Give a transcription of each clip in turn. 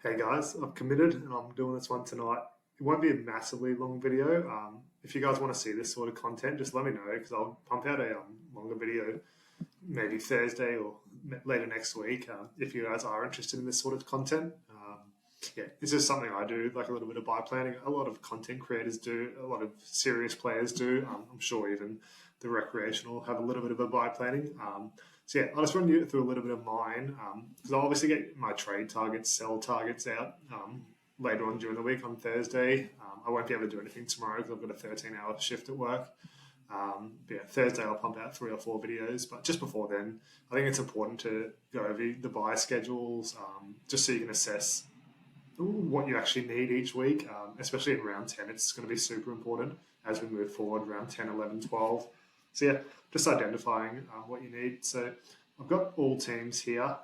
Hey guys, I've committed and I'm doing this one tonight. It won't be a massively long video. If you guys want to see this sort of content, just let me know because I'll pump out a longer video maybe Thursday or later next week if you guys are interested in this sort of content. Yeah, this is something I do, like a little bit of buy planning. A lot of content creators do, a lot of serious players do. I'm sure even the recreational have a little bit of a buy planning. So yeah, I'll just run you through a little bit of mine because I'll obviously get my trade targets, sell targets out later on during the week on Thursday. I won't be able to do anything tomorrow because I've got a 13-hour shift at work. But yeah, Thursday I'll pump out 3 or 4 videos, but just before then, I think it's important to go over the buy schedules just so you can assess what you actually need each week, especially in round 10. It's going to be super important as we move forward, round 10, 11, 12. So yeah, just identifying what you need. So I've got all teams here.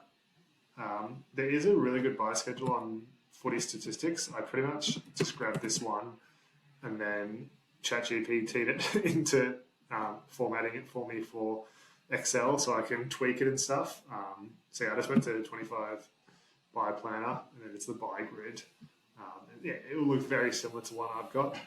There is a really good buy schedule on Footy Statistics. I pretty much just grabbed this one and then ChatGPT'd it into formatting it for me for Excel so I can tweak it and stuff. So yeah, I just went to 25 buy planner and then it's the buy grid. And yeah, it will look very similar to one I've got.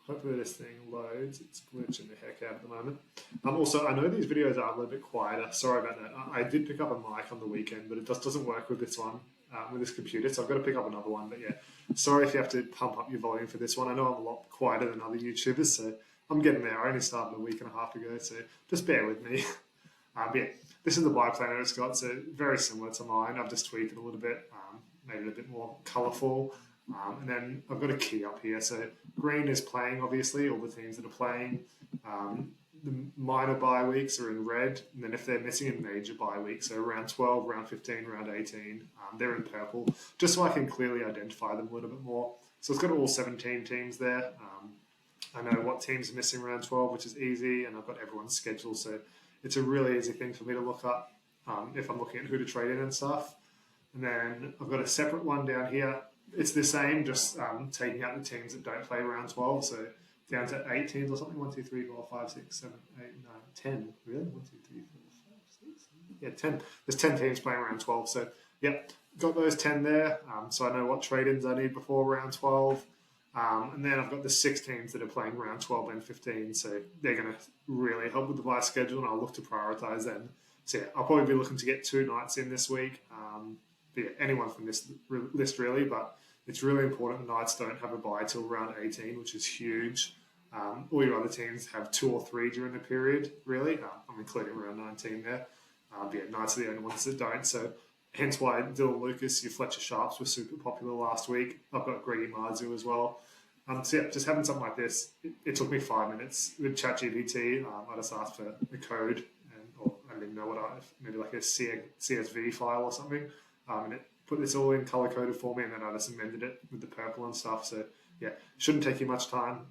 Hopefully this thing loads. It's glitching the heck out at the moment. Also, I know these videos are a little bit quieter. Sorry about that. I did pick up a mic on the weekend, but it just doesn't work with this one, with this computer. So I've got to pick up another one. But yeah, sorry if you have to pump up your volume for this one. I know I'm a lot quieter than other YouTubers, so I'm getting there. I only started a week and a half ago, so just bear with me. But yeah, this is the buy planner it's got. So very similar to mine. I've just tweaked it a little bit, made it a bit more colourful. And then I've got a key up here. So green is playing, obviously, all the teams that are playing. The minor bye weeks are in red. And then if they're missing a major bye week, so round 12, round 15, round 18, they're in purple, just so I can clearly identify them a little bit more. So it's got all 17 teams there. I know what teams are missing round 12, which is easy, and I've got everyone's schedule. So it's a really easy thing for me to look up if I'm looking at who to trade in and stuff. And then I've got a separate one down here. It's the same, just taking out the teams that don't play round 12. So down to 8 teams or something. 1, 2, 3, 4, 5, 6, 7, 8, 9, 10. Really? 1, 2, 3, 4, 5, 6. Yeah, 10. There's 10 teams playing round 12. So, yeah, got those 10 there. So I know what trade-ins I need before round 12. And then I've got the 6 teams that are playing round 12 and 15. So they're going to really help with the buy schedule, and I'll look to prioritise them. So, yeah, I'll probably be looking to get 2 nights in this week. But yeah, anyone from this list really, but it's really important Knights don't have a bye till round 18, which is huge. All your other teams have 2 or 3 during the period, really. I'm including round 19 there. But yeah, Knights are the only ones that don't. So hence why Dylan Lucas, your Fletcher Sharps were super popular last week. I've got Greggy Marzu as well. So yeah, just having something like this, it took me 5 minutes with ChatGPT. I just asked for the code, or I didn't know maybe like a CSV file or something. And it put this all in color coded for me, and then I just amended it with the purple and stuff. So yeah, shouldn't take you much time.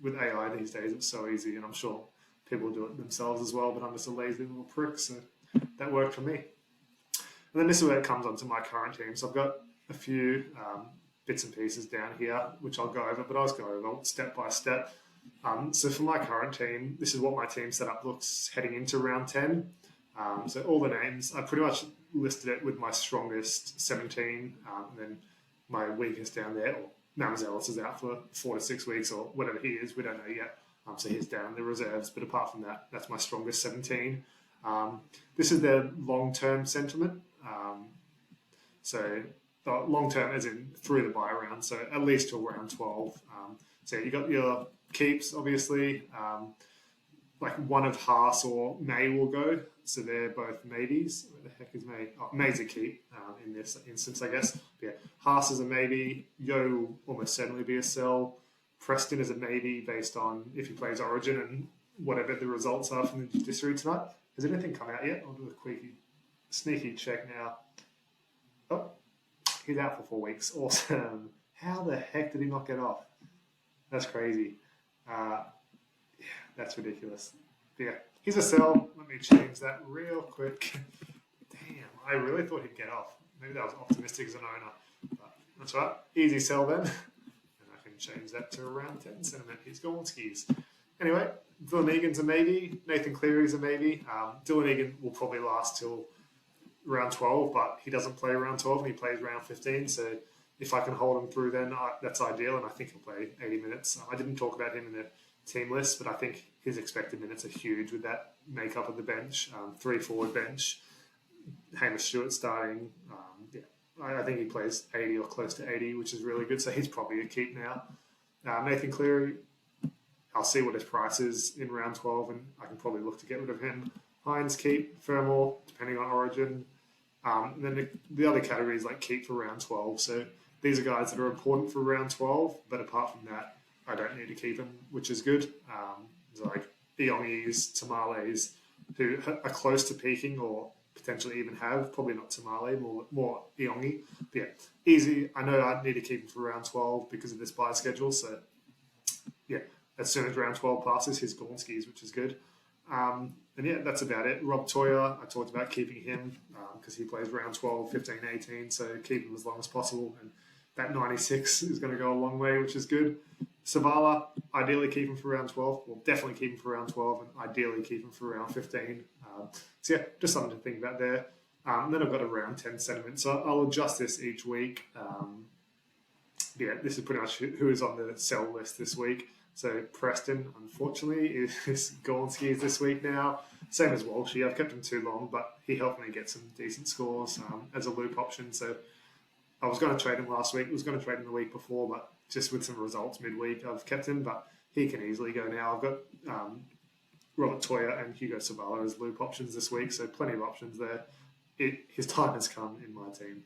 With AI these days, it's so easy, and I'm sure people do it themselves as well. But I'm just a lazy little prick, so that worked for me. And then this is where it comes onto my current team. So I've got a few bits and pieces down here, which I'll go over, but I'll just go over step by step. So for my current team, this is what my team setup looks heading into round 10. So all the names, I pretty much listed it with my strongest 17, and then my weakest down there. Or Mamazelis is out for 4 to 6 weeks, or whatever he is. We don't know yet. So he's down in the reserves. But apart from that, that's my strongest 17. This is their long-term sentiment. So long-term as in through the buy round, so at least till round 12. So you got your keeps, obviously. Like one of Haas or May will go. So they're both maybes. Where the heck is May? Oh, May's a keep in this instance, I guess. But yeah, Haas is a maybe. Yo will almost certainly be a sell. Preston is a maybe based on if he plays Origin and whatever the results are from the judiciary tonight. Has anything come out yet? I'll do a sneaky check now. Oh, he's out for 4 weeks. Awesome. How the heck did he not get off? That's crazy. Yeah, that's ridiculous. But yeah, he's a sell. Let me change that real quick. Damn, I really thought he'd get off. Maybe that was optimistic as an owner. But that's right. Easy sell then. And I can change that to around 10 sentiment. He's going skis. Anyway, Dylan Egan's a maybe. Nathan Cleary's a maybe. Dylan Egan will probably last till round 12, but he doesn't play round 12 and he plays round 15. So if I can hold him through, then that's ideal, and I think he'll play 80 minutes. I didn't talk about him in the team list, but I think his expected minutes are huge with that makeup of the bench, 3 forward bench, Hamish Stewart starting. I think he plays 80 or close to 80, which is really good. So he's probably a keep now. Nathan Cleary, I'll see what his price is in round 12, and I can probably look to get rid of him. Hines keep, Fermor, depending on origin. And then the other categories like keep for round 12. So these are guys that are important for round 12, but apart from that, I don't need to keep them, which is good. Like Iongis, Tamales, who are close to peaking or potentially even have, probably not Tamale, more Iongi. But yeah, easy. I know I need to keep him for round 12 because of this buy schedule. So yeah, as soon as round 12 passes, he's Gornskis, which is good. And yeah, that's about it. Rob Toyer, I talked about keeping him because he plays round 12, 15, 18, so keep him as long as possible. And that 96 is going to go a long way, which is good. Savala, ideally keep him for round 12. Well, definitely keep him for round 12 and ideally keep him for round 15. So yeah, just something to think about there. And then I've got a round 10 sentiment. So I'll adjust this each week. Yeah, this is pretty much who is on the sell list this week. So Preston, unfortunately, is Gornskis this week now. Same as Walshy. I've kept him too long, but he helped me get some decent scores as a loop option. So I was going to trade him last week. I was going to trade him the week before, but just with some results midweek, I've kept him. But he can easily go now. I've got Robert Toyer and Hugo Savala as loop options this week, so plenty of options there. His time has come in my team.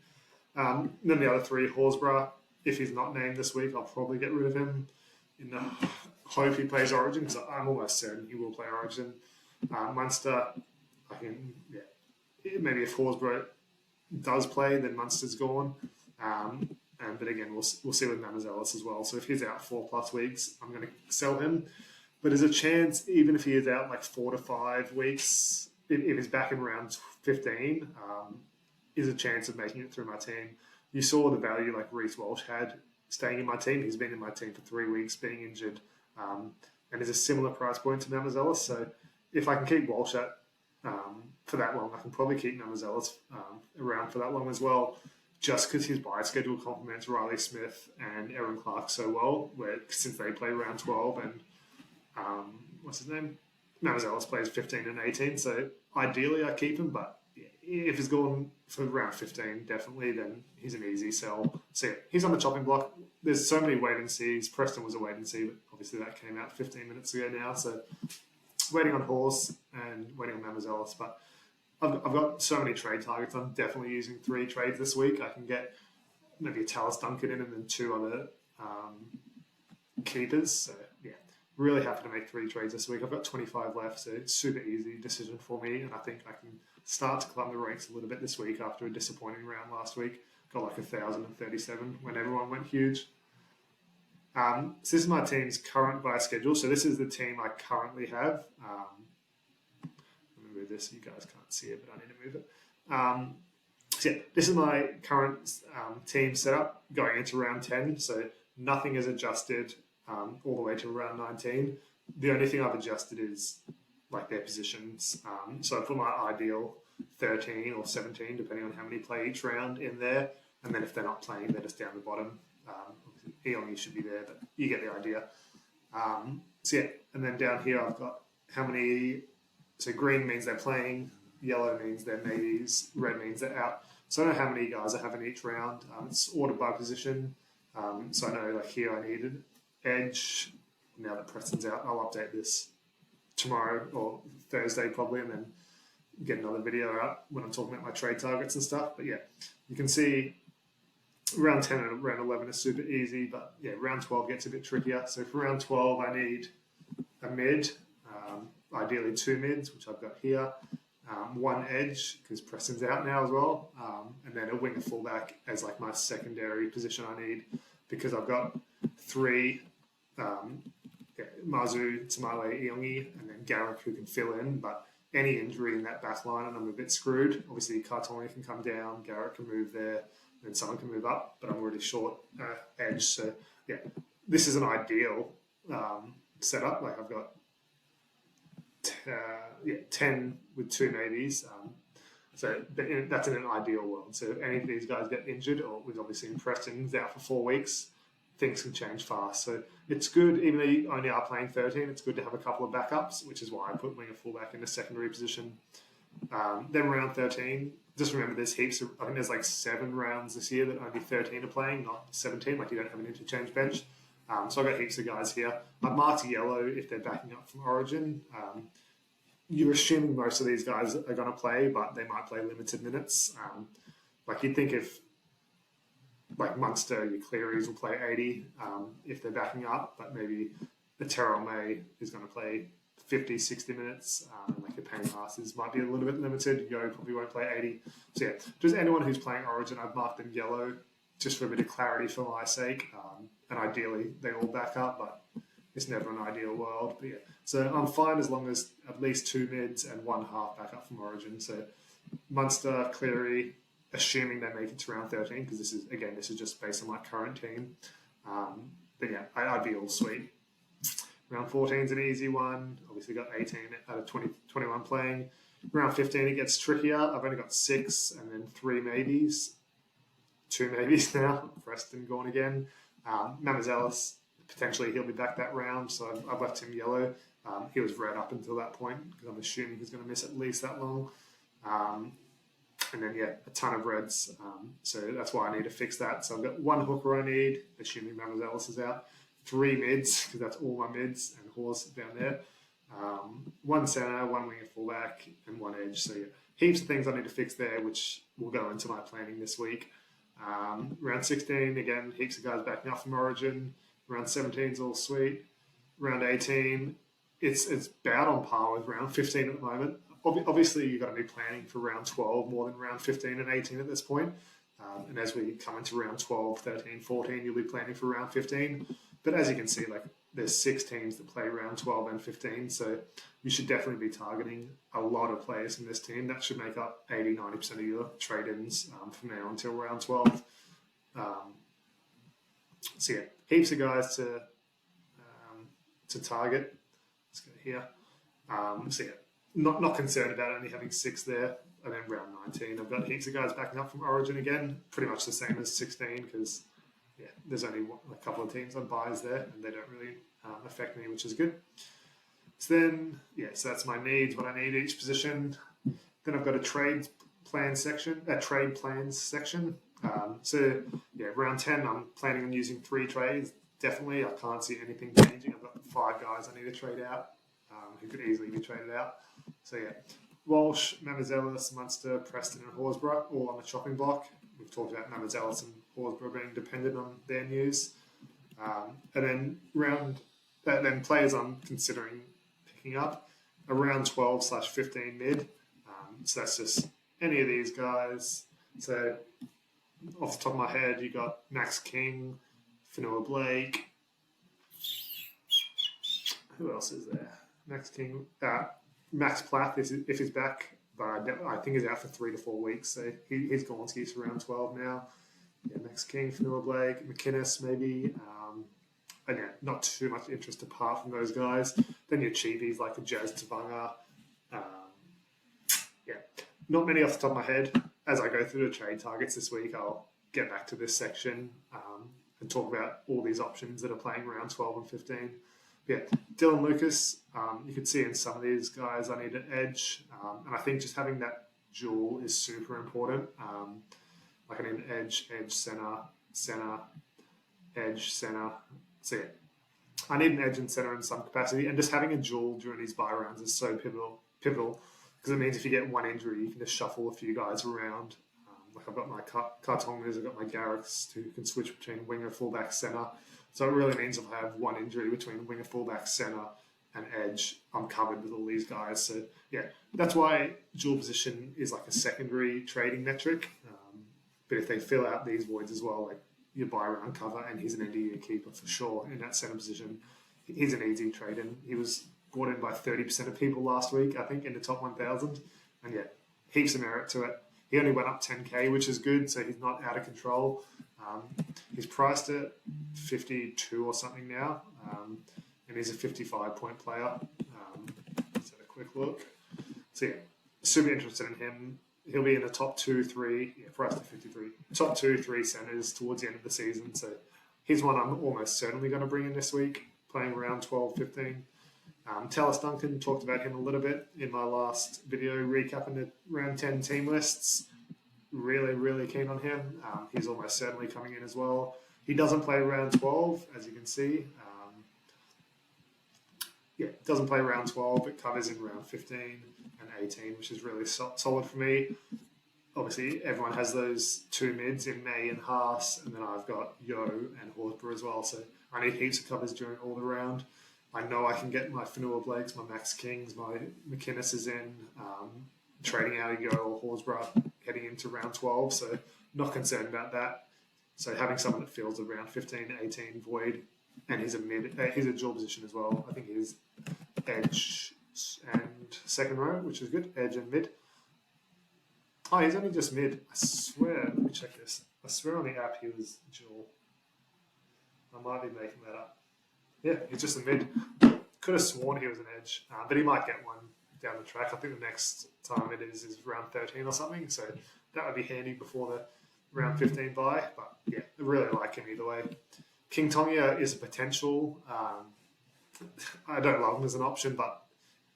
Then the other three, Horsburgh, if he's not named this week, I'll probably get rid of him. In the hope he plays Origin, because I'm almost certain he will play Origin. Munster, I can, maybe if Horsburgh does play, then Munster's gone. But again, we'll see with Mamazelis as well. So if he's out 4+ weeks, I'm going to sell him. But there's a chance, even if he is out like 4 to 5 weeks, if he's back in round 15, is a chance of making it through my team. You saw the value like Reece Walsh had staying in my team. He's been in my team for 3 weeks, being injured, and is a similar price point to Mamazelis. So if I can keep Walsh at for that long, I can probably keep Mamazelis around for that long as well, just because his buy schedule complements Riley Smith and Aaron Clark so well, since they play round 12 and what's his name? Mamazelis plays 15 and 18. So ideally I keep him, but if he's gone for round 15, definitely, then he's an easy sell. So yeah, he's on the chopping block. There's so many wait and sees. Preston was a wait and see, but obviously that came out 15 minutes ago now. So waiting on Horse and waiting on Mamazelis. But I've got so many trade targets. I'm definitely using 3 trades this week. I can get maybe a Tallis Duncan in and then 2 other keepers. So yeah, really happy to make 3 trades this week. I've got 25 left, so it's super easy decision for me, and I think I can start to climb the ranks a little bit this week after a disappointing round last week. Got like 1,037 when everyone went huge. So this is my team's current buy schedule. So this is the team I currently have. Let me move this so you guys can't see it, but I need to move it. So yeah, this is my current team setup going into round 10. So nothing is adjusted all the way to round 19. The only thing I've adjusted is like their positions. So for my ideal 13 or 17, depending on how many play each round in there. And then if they're not playing, they're just down the bottom. Eon should be there, but you get the idea. So yeah, and then down here I've got how many. So green means they're playing, yellow means they're maybes, red means they're out. So I know how many guys I have in each round. It's ordered by position. So I know like here I needed edge. Now that Preston's out, I'll update this tomorrow or Thursday probably, and then get another video out when I'm talking about my trade targets and stuff. But yeah, you can see round 10 and round 11 is super easy, but yeah, round 12 gets a bit trickier. So for round 12, I need a mid, ideally 2 mids, which I've got here, 1 edge, because Preston's out now as well, and then a winger fullback as like my secondary position I need, because I've got 3 Mazu, Tamale, Iongi, and then Garrick who can fill in, but any injury in that back line and I'm a bit screwed. Obviously, Cartoni can come down, Garrick can move there, then someone can move up, but I'm already short edge. So yeah, this is an ideal setup. Like I've got 10 with 2 maybes. So that's in an ideal world. So if any of these guys get injured, or we've obviously seen Preston's out for 4 weeks, things can change fast. So it's good, even though you only are playing 13, it's good to have a couple of backups, which is why I put winger fullback in the secondary position. Then round 13, just remember there's heaps of, I think there's like 7 rounds this year that only 13 are playing, not 17, like you don't have an interchange bench. So I've got heaps of guys here. I've marked yellow if they're backing up from Origin. You're assuming most of these guys are going to play, but they might play limited minutes. Like you'd think if, like Munster, your Clearys will play 80 if they're backing up, but maybe the Terrell May is going to play 50, 60 minutes. Like your Payne Masters might be a little bit limited. Yo probably won't play 80. So yeah, just anyone who's playing Origin, I've marked them yellow just for a bit of clarity for my sake. And ideally, they all back up, but it's never an ideal world. But yeah, so I'm fine as long as at least 2 mids and 1 half back up from Origin. So Munster, Cleary, assuming they make it to round 13, because this is just based on my current team. But yeah, I'd be all sweet. Round 14 is an easy one. Obviously got 18 out of 21 playing. Round 15 it gets trickier. I've only got 6 and then 3 maybes. 2 maybes now. Preston gone again. Mamazelis, potentially he'll be back that round, so I've left him yellow. He was red up until that point, because I'm assuming he's going to miss at least that long. And then, yeah, a ton of reds. So that's why I need to fix that. So I've got 1 hooker I need, assuming Mamazelis is out. 3 mids, because that's all my mids, and Horse down there. 1 centre, 1 winger fullback, and 1 edge. So yeah, heaps of things I need to fix there, which will go into my planning this week. Round 16, again, heaps of guys backing up from Origin. Round 17 is all sweet. Round 18, it's about on par with round 15 at the moment. Obviously, you've got to be planning for round 12 more than round 15 and 18 at this point. And as we come into round 12, 13, 14, you'll be planning for round 15. But as you can see, like there's 6 teams that play round 12 and 15, so you should definitely be targeting a lot of players in this team. That should make up 80-90% of your trade-ins from now until round 12. So yeah, heaps of guys to target. Let's go here. So yeah, not concerned about only having 6 there. And then round 19, I've got heaps of guys backing up from Origin again, pretty much the same as 16, because yeah, there's only a couple of teams on buys there, and they don't really affect me, which is good. So then, yeah, so that's my needs, what I need each position. Then I've got a trade plans section. So yeah, round 10, I'm planning on using 3 trades. Definitely, I can't see anything changing. I've got 5 guys I need to trade out who could easily be traded out. So yeah, Walsh, Mamazelis, Munster, Preston, and Horsburgh all on the chopping block. We've talked about Mamazelis and Horsburgh being dependent on their news. And then players I'm considering picking up around 12/15 mid. So that's just any of these guys. So off the top of my head, you got Max King, Fanua Blake. Who else is there? Max King, Max Plath, if he's back, but I think he's out for 3 to 4 weeks. So he's gone to use around 12 now. Yeah, Max King, Fanua Blake, McInnes maybe. And yeah, not too much interest apart from those guys. Then your cheapies like a Jazz Tavanga. Yeah, not many off the top of my head. As I go through the trade targets this week, I'll get back to this section and talk about all these options that are playing around 12 and 15. Yeah, Dylan Lucas, you can see in some of these guys I need an edge. And I think just having that dual is super important. Like I need an edge, center, edge, center. So yeah, I need an edge and center in some capacity. And just having a dual during these buy rounds is so pivotal because it means if you get one injury, you can just shuffle a few guys around. Like I've got my Cartongas, I've got my Garricks who can switch between winger, fullback, center. So it really means if I have one injury between winger, fullback, center, and edge, I'm covered with all these guys. So yeah, that's why dual position is like a secondary trading metric. But if they fill out these voids as well, like your buy round cover, and he's an end of year keeper for sure in that center position, he's an easy trade. And he was brought in by 30% of people last week, I think, in the top 1,000. And yeah, heaps of merit to it. He only went up 10k, which is good, so he's not out of control. He's priced at 52 or something now, and he's a 55-point player. Let's have a quick look. So yeah, super interested in him. he'll be in the top 2-3, price to 53, top 2-3 centres towards the end of the season. So he's one I'm almost certainly going to bring in this week, playing around 12-15. Tallis Duncan, talked about him a little bit in my last video, recapping the round 10 team lists. Really, really keen on him. He's almost certainly coming in as well. He doesn't play round 12, as you can see. Doesn't play round 12, but covers in round 15 and 18, which is really solid for me. Obviously, everyone has those two mids in May and Haas, and then I've got Yo and Horsburgh as well. So I need heaps of covers during all the round. I know I can get my Fanua Blakes, my Max Kings, my McInnes is in, trading out of Yo or Horsburgh heading into round 12. So not concerned about that. So having someone that fills around 15, 18 void, and he's a mid, he's a dual position as well. I think he's edge and second row, which is good. Edge and mid. Oh, he's only just mid. I swear. Let me check this. I swear on the app he was dual. I might be making that up. Yeah, he's just a mid. Could have sworn he was an edge, but he might get one down the track. I think the next time it is round 13 or something. So that would be handy before the round 15 bye. But yeah, I really like him either way. King Tonga is a potential. I don't love him as an option, but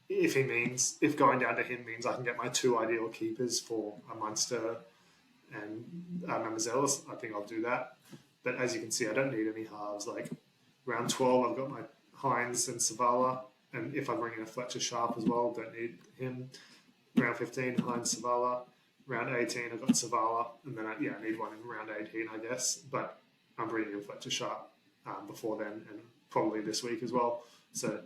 if going down to him means I can get my two ideal keepers for a Munster and Mamazelis, I think I'll do that. But as you can see, I don't need any halves. Like round 12, I've got my Hines and Savala, and if I bring in a Fletcher Sharp as well, don't need him. Round 15, Hines, Savala. Round 18, I've got Savala, and then I need one in round 18, I guess. But I'm bringing in Fletcher Sharp before then, and probably this week as well. So,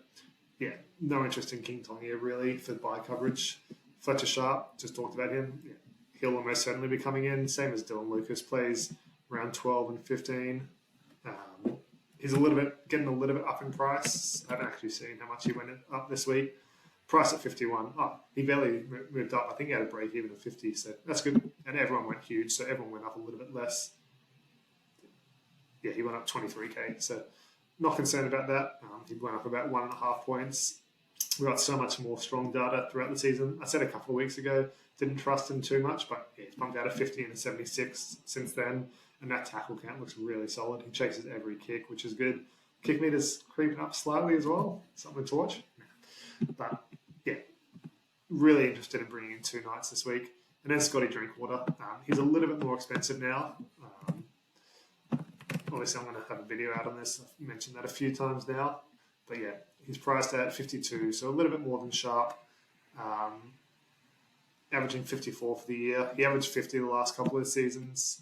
yeah, no interest in King Tonga really for buy coverage. Fletcher Sharp, just talked about him. Yeah, he'll almost certainly be coming in. Same as Dylan Lucas, plays round 12 and 15. He's getting a little bit up in price. I haven't actually seen how much he went up this week. Price at 51. Oh, he barely moved up. I think he had a break even of 50, so that's good. And everyone went huge, so everyone went up a little bit less. Yeah, he went up 23k, so not concerned about that. He went up about 1.5 points. We got so much more strong data throughout the season. I said a couple of weeks ago, didn't trust him too much, but yeah, he's bumped out of 50 and 76 since then. And that tackle count looks really solid. He chases every kick, which is good. Kick meter's creeping up slightly as well. Something to watch. But yeah, really interested in bringing in two Knights this week. And then Scotty Drinkwater. He's a little bit more expensive now. Obviously, I'm going to have a video out on this. I've mentioned that a few times now. But yeah, he's priced at 52, so a little bit more than Sharp. Averaging 54 for the year. He averaged 50 the last couple of seasons.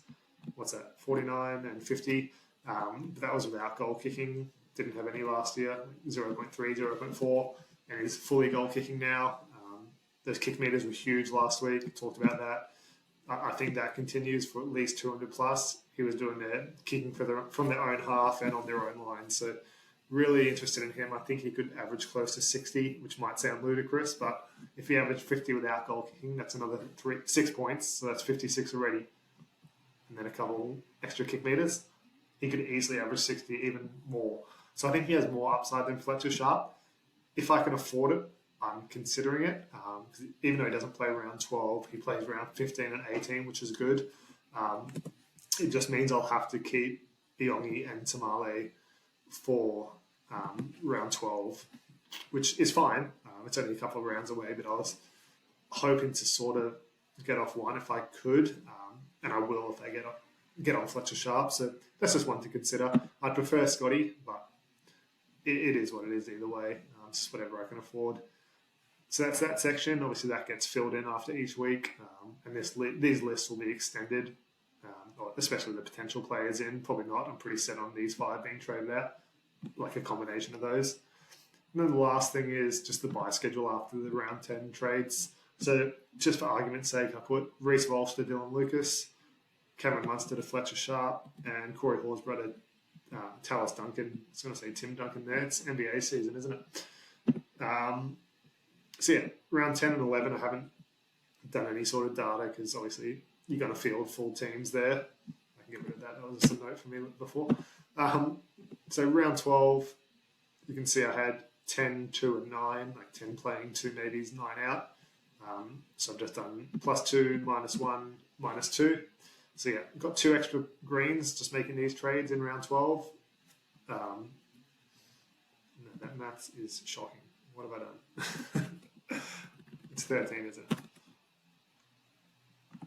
What's that? 49 and 50. But that was without goal kicking. Didn't have any last year. 0.3, 0.4. And he's fully goal kicking now. Those kick meters were huge last week. Talked about that. I think that continues for at least 200 plus. He was doing their kicking from their own half and on their own line. So really interested in him. I think he could average close to 60, which might sound ludicrous, but if he averaged 50 without goal kicking, that's another 6 points. So that's 56 already. And then a couple extra kick meters. He could easily average 60, even more. So I think he has more upside than Fletcher Sharp. If I can afford it, I'm considering it. Even though he doesn't play round 12, he plays round 15 and 18, which is good. It just means I'll have to keep Iongi and Tamale for round 12, which is fine. It's only a couple of rounds away, but I was hoping to sort of get off one if I could, and I will if I get on Fletcher Sharp. So that's just one to consider. I'd prefer Scotty, but it is what it is either way. It's just whatever I can afford. So that's that section. Obviously, that gets filled in after each week, and these lists will be extended, especially the potential players in. Probably not. I'm pretty set on these 5 being traded out, like a combination of those. And then the last thing is just the buy schedule after the round 10 trades. So just for argument's sake, I put Reece Walsh to Dylan Lucas, Cameron Munster to Fletcher Sharp, and Corey Horsburgh to Tallis Duncan. I was going to say Tim Duncan there. It's NBA season, isn't it? So yeah, round 10 and 11, I haven't done any sort of data because obviously you're going to field full teams there. I can get rid of that. That was just a note for me before. So round 12, you can see I had 10, 2 and 9, like 10 playing, 2 maybes, 9 out. So I've just done +2, -1, -2. So yeah, got 2 extra greens just making these trades in round 12. No, that maths is shocking. What have I done? It's 13, isn't it?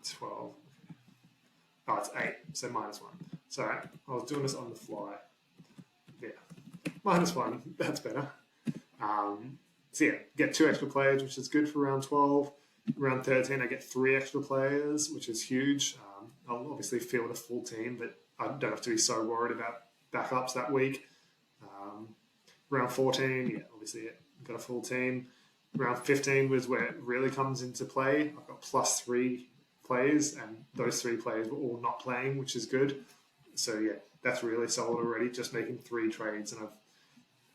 12. Okay. Oh, it's 8, so -1. So I was doing this on the fly. Yeah, -1, that's better. So yeah, get 2 extra players, which is good for round 12. Round 13, I get 3 extra players, which is huge. I'll obviously field a full team, but I don't have to be so worried about backups that week. Round 14, yeah, obviously got a full team. Round 15 was where it really comes into play. I've got +3 players, and those 3 players were all not playing, which is good. So yeah, that's really solid already, just making 3 trades, and I've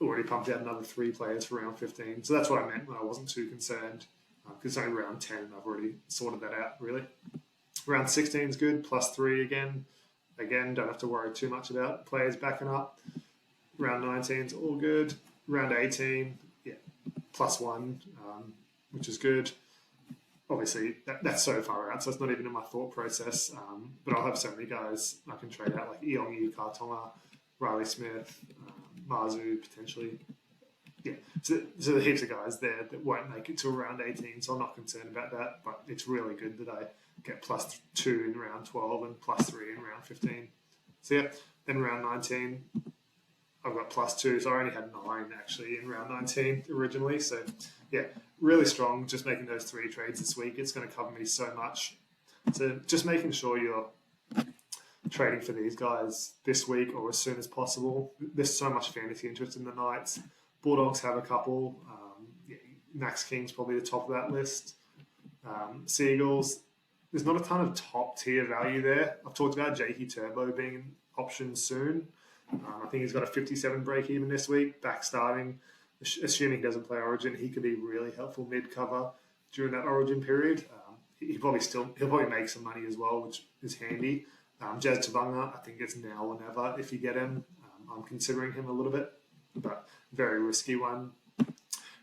already pumped out another 3 players for round 15. So that's what I meant when I wasn't too concerned, because only round 10, I've already sorted that out, really. Round 16 is good, +3 again. Again, don't have to worry too much about players backing up. Round 19 is all good. Round 18, yeah, +1, which is good. Obviously, that's so far out, so it's not even in my thought process. But I'll have so many guys I can trade out, like Iongi, Kartonga, Riley Smith, Marzu, potentially. Yeah, so there's heaps of guys there that won't make it to round 18, so I'm not concerned about that. But it's really good that I get +2 in round 12 and +3 in round 15. So yeah, then round 19, I've got +2, so I only had 9 actually in round 19 originally. So yeah, really strong. Just making those 3 trades this week, it's going to cover me so much. So just making sure you're trading for these guys this week or as soon as possible. There's so much fantasy interest in the Knights. Bulldogs have a couple. Yeah, Max King's probably the top of that list. Seagulls, there's not a ton of top tier value there. I've talked about Jakey Turbo being an option soon. I think he's got a 57 break even this week, back starting. Assuming he doesn't play Origin, he could be really helpful mid cover during that Origin period. He'll probably make some money as well, which is handy. Jazz Tavanga, I think it's now or never if you get him. I'm considering him a little bit, but very risky one.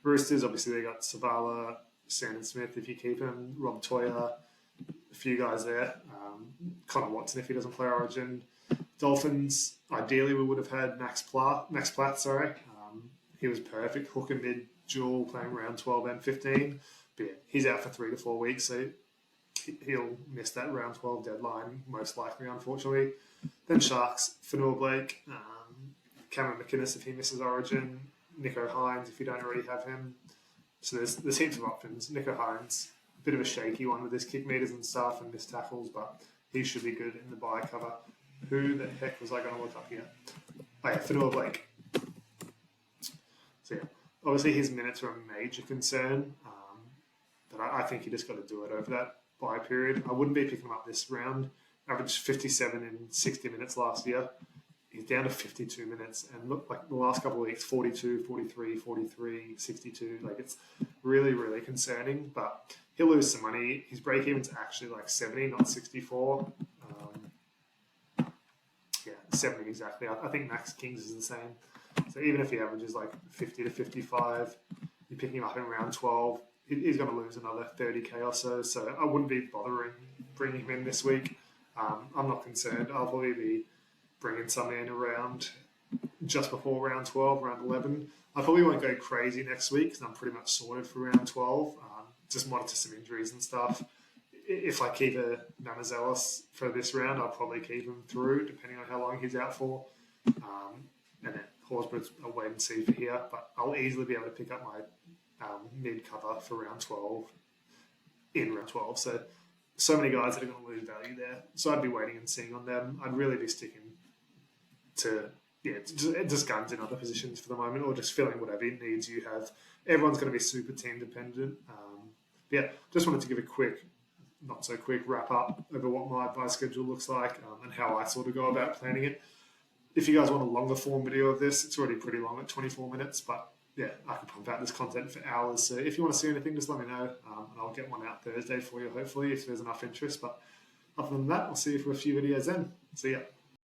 Roosters, obviously they got Savala, Sandon Smith if you keep him, Rob Toya, a few guys there. Connor Watson if he doesn't play Origin. Dolphins, ideally we would have had Max Platt. He was perfect, hook and mid dual playing round 12 and 15. But yeah, he's out for 3 to 4 weeks, so he'll miss that round 12 deadline, most likely, unfortunately. Then Sharks, Fanua Blake, Cameron McInnes if he misses Origin, Nico Hines if you don't already have him. So there's heaps of options. Nico Hines, a bit of a shaky one with his kick meters and stuff and missed tackles, but he should be good in the buy cover. Who the heck was I going to look up here? Oh yeah, Fanua Blake. So yeah, obviously his minutes are a major concern, but I think you just got to do it over that buy period. I wouldn't be picking him up this round. Averaged 57 in 60 minutes last year. He's down to 52 minutes, and look, like the last couple of weeks, 42, 43, 43, 62. Like it's really, really concerning, but he'll lose some money. His break even's actually like 70, not 64. Yeah, 70 exactly. I think Max Kings is the same. So even if he averages like 50 to 55, you're picking him up in round 12, he's going to lose another 30k or so. So I wouldn't be bothering bringing him in this week. I'm not concerned. I'll probably be bringing some in around just before round 12, round 11. I probably won't go crazy next week because I'm pretty much sorted for round 12. Just monitor some injuries and stuff. If I keep a Namazelos for this round, I'll probably keep him through, depending on how long he's out for. And then Horsburgh's a wait and see for here, but I'll easily be able to pick up my mid cover for round 12 in round 12. So many guys that are going to lose value there. So I'd be waiting and seeing on them. I'd really be sticking to just guns in other positions for the moment, or just filling whatever needs you have. Everyone's going to be super team dependent. Just wanted to give a quick, not so quick wrap up over what my buy schedule looks like and how I sort of go about planning it. If you guys want a longer form video of this, it's already pretty long at 24 minutes, but yeah, I can pump out this content for hours. So if you want to see anything, just let me know, and I'll get one out Thursday for you, hopefully, if there's enough interest. But other than that, I'll see you for a few videos then. See ya.